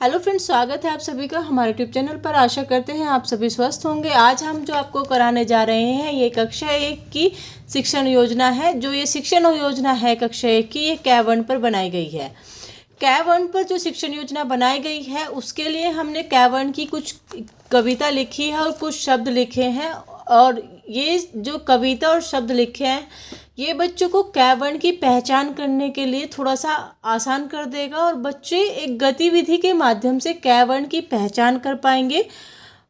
Hello friends, स्वागत है आप सभी का हमारे यूट्यूब चैनल पर। आशा करते हैं आप सभी स्वस्थ होंगे। आज हम जो आपको कराने जा रहे हैं ये कक्षा 1 की शिक्षण योजना है। जो ये शिक्षण योजना है कक्षा 1 की, ये K1 पर बनाई गई है। K1 पर जो शिक्षण योजना बनाई गई है उसके लिए हमने K1 की कुछ कविता लिखी है और कुछ शब्द लिखे हैं। और ये जो कविता और शब्द लिखे हैं ये बच्चों को K1 की पहचान करने के लिए थोड़ा सा आसान कर देगा और बच्चे एक गतिविधि के माध्यम से K1 की पहचान कर पाएंगे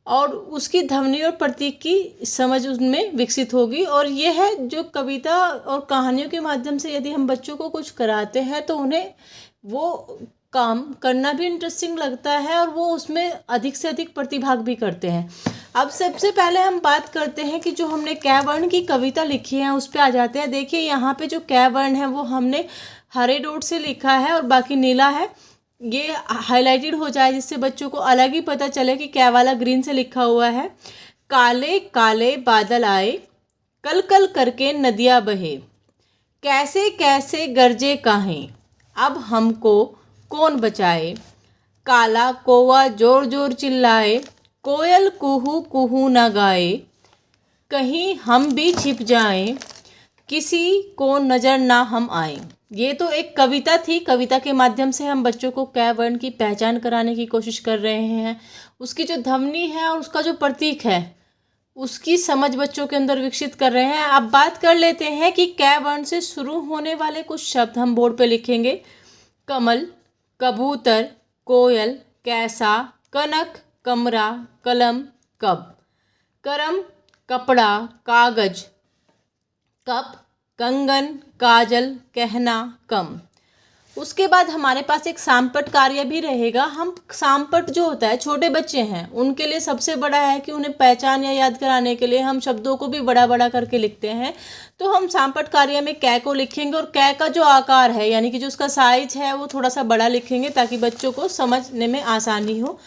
और उसकी ध्वनि और प्रतीक की समझ उनमें विकसित होगी। और यह है जो कविता और कहानियों के माध्यम से यदि हम बच्चों को कुछ कराते हैं तो उन्हें वो काम करना भी इंटरेस्टिंग लगता है और वो उसमें अधिक से अधिक प्रतिभाग भी करते हैं। अब सबसे पहले हम बात करते हैं कि जो हमने K1 की कविता लिखी है उस पर आ जाते हैं। देखिए यहाँ पे जो K1 है वो हमने हरे डॉट से लिखा है और बाकी नीला है। ये हाईलाइटेड हो जाए जिससे बच्चों को अलग ही पता चले कि K वाला ग्रीन से लिखा हुआ है। काले काले बादल आए, कल कल करके नदियाँ बहे, कैसे कैसे गरजे काहें, अब हमको कौन बचाए, काला कौवा जोर जोर चिल्लाए, कोयल कुहू कुहू न गाए, कहीं हम भी छिप जाएं, किसी को नज़र ना हम आए। ये तो एक कविता थी। कविता के माध्यम से हम बच्चों को K1 की पहचान कराने की कोशिश कर रहे हैं। उसकी जो ध्वनि है और उसका जो प्रतीक है उसकी समझ बच्चों के अंदर विकसित कर रहे हैं। अब बात कर लेते हैं कि K1 से शुरू होने वाले कुछ शब्द हम बोर्ड पे लिखेंगे। कमल, कबूतर, कोयल, कैसा, कनक, कमरा, कलम, कब, करम, कपड़ा, कागज, कप, कंगन, काजल, कहना, कम। उसके बाद हमारे पास एक सामपट कार्य भी रहेगा। हम सामपट जो होता है, छोटे बच्चे हैं उनके लिए सबसे बड़ा है कि उन्हें पहचान या याद कराने के लिए हम शब्दों को भी बड़ा बड़ा करके लिखते हैं। तो हम सामपट कार्य में K को लिखेंगे और K का जो आकार है यानी कि जो उसका साइज है वो थोड़ा सा बड़ा लिखेंगे ताकि बच्चों को समझने में आसानी हो।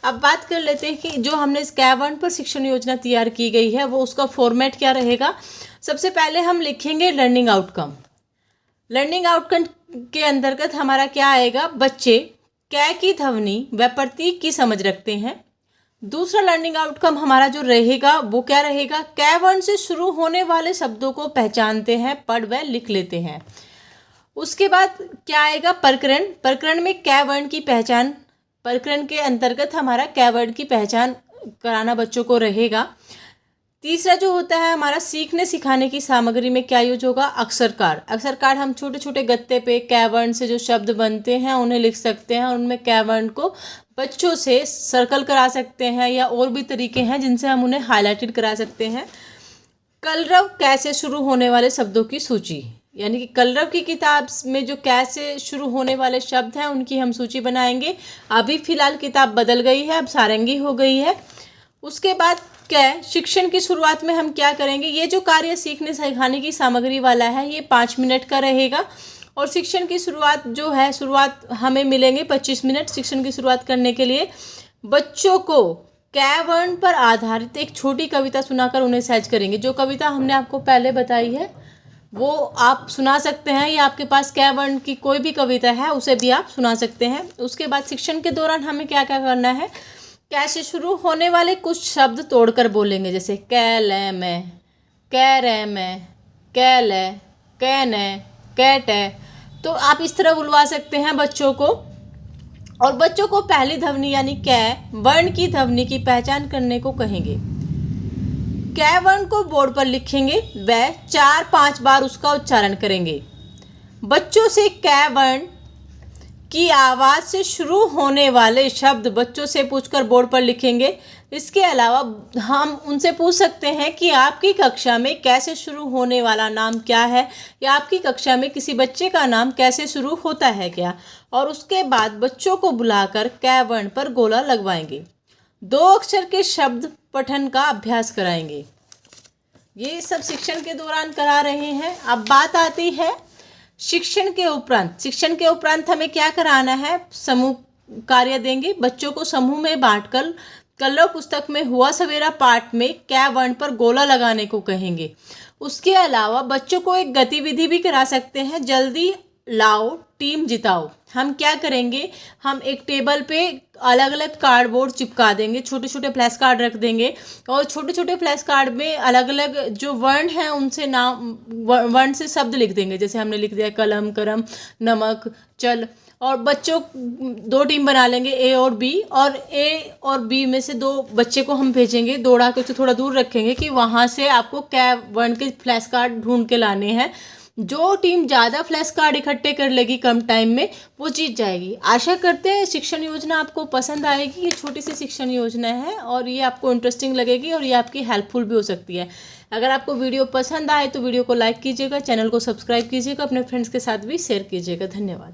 अब बात कर लेते हैं कि जो हमने इस K1 पर शिक्षण योजना तैयार की गई है वो उसका फॉर्मेट क्या रहेगा। सबसे पहले हम लिखेंगे लर्निंग आउटकम। लर्निंग आउटकम के अंतर्गत हमारा क्या आएगा, बच्चे K की ध्वनि व प्रतीक की समझ रखते हैं। दूसरा लर्निंग आउटकम हमारा जो रहेगा वो क्या रहेगा, K1 से शुरू होने वाले शब्दों को पहचानते हैं, पढ़ व लिख लेते हैं। उसके बाद क्या आएगा, प्रकरण। प्रकरण में K1 की पहचान, प्रकरण के अंतर्गत हमारा K1 की पहचान कराना बच्चों को रहेगा। तीसरा जो होता है हमारा सीखने सिखाने की सामग्री में क्या यूज होगा, अक्षर कार्ड। अक्षर कार्ड हम छोटे छोटे गत्ते पे K1 से जो शब्द बनते हैं उन्हें लिख सकते हैं और उनमें K1 को बच्चों से सर्कल करा सकते हैं या और भी तरीके हैं जिनसे हम उन्हें हाईलाइटेड करा सकते हैं। कलरव कैसे शुरू होने वाले शब्दों की सूची, यानी कि कलरव की किताब में जो कैसे शुरू होने वाले शब्द हैं उनकी हम सूची बनाएंगे। अभी फ़िलहाल किताब बदल गई है, अब सारंगी हो गई है। उसके बाद क्या है, शिक्षण की शुरुआत में हम क्या करेंगे, ये जो कार्य सीखने सिखाने की सामग्री वाला है ये 5 मिनट का रहेगा और शिक्षण की शुरुआत जो है, शुरुआत हमें मिलेंगे 25 मिनट शिक्षण की शुरुआत करने के लिए। बच्चों को K1 पर आधारित एक छोटी कविता सुनाकर उन्हें सहज करेंगे। जो कविता हमने आपको पहले बताई है वो आप सुना सकते हैं या आपके पास K1 की कोई भी कविता है उसे भी आप सुना सकते हैं। उसके बाद शिक्षण के दौरान हमें क्या क्या करना है, कैसे शुरू होने वाले कुछ शब्द तोड़कर बोलेंगे, जैसे कैले में, कह रहे में, कैले, कहने, कहते। तो आप इस तरह बुलवा सकते हैं बच्चों को। और बच्चों को पहली ध्वनि यानी K वर्ण की ध्वनि की पहचान करने को कहेंगे। K1 को बोर्ड पर लिखेंगे व 4-5 बार उसका उच्चारण करेंगे। बच्चों से K वर्ण की आवाज़ से शुरू होने वाले शब्द बच्चों से पूछकर बोर्ड पर लिखेंगे। इसके अलावा हम उनसे पूछ सकते हैं कि आपकी कक्षा में कैसे शुरू होने वाला नाम क्या है या आपकी कक्षा में किसी बच्चे का नाम कैसे शुरू होता है क्या। और उसके बाद बच्चों को बुलाकर K1 पर गोला लगवाएंगे। 2 अक्षर के शब्द पठन का अभ्यास कराएंगे। ये सब शिक्षण के दौरान करा रहे हैं। अब बात आती है शिक्षण के उपरांत। शिक्षण के उपरांत हमें क्या कराना है, समूह कार्य देंगे। बच्चों को समूह में बांटकर कलरव पुस्तक में हुआ सवेरा पाठ में K1 पर गोला लगाने को कहेंगे। उसके अलावा बच्चों को एक गतिविधि भी करा सकते हैं, जल्दी लाओ टीम जिताओ। हम क्या करेंगे, हम एक टेबल पे अलग अलग कार्डबोर्ड चिपका देंगे, छोटे छोटे फ्लैश कार्ड रख देंगे और छोटे छोटे फ्लैश कार्ड में अलग अलग जो वर्ण हैं उनसे नाम, वर्ण से शब्द लिख देंगे। जैसे हमने लिख दिया कलम, करम, नमक, चल। और बच्चों 2 टीम बना लेंगे, ए और बी, और ए और बी में से 2 बच्चे को हम भेजेंगे, दौड़ा के उसे थोड़ा दूर रखेंगे कि वहाँ से आपको क्या वर्ण के फ्लैश कार्ड ढूंढ के लाने हैं। जो टीम ज़्यादा फ्लैश कार्ड इकट्ठे कर लेगी कम टाइम में, वो जीत जाएगी। आशा करते हैं शिक्षण योजना आपको पसंद आएगी। ये छोटी सी शिक्षण योजना है और ये आपको इंटरेस्टिंग लगेगी और ये आपकी हेल्पफुल भी हो सकती है। अगर आपको वीडियो पसंद आए तो वीडियो को लाइक कीजिएगा, चैनल को सब्सक्राइब कीजिएगा, अपने फ्रेंड्स के साथ भी शेयर कीजिएगा। धन्यवाद।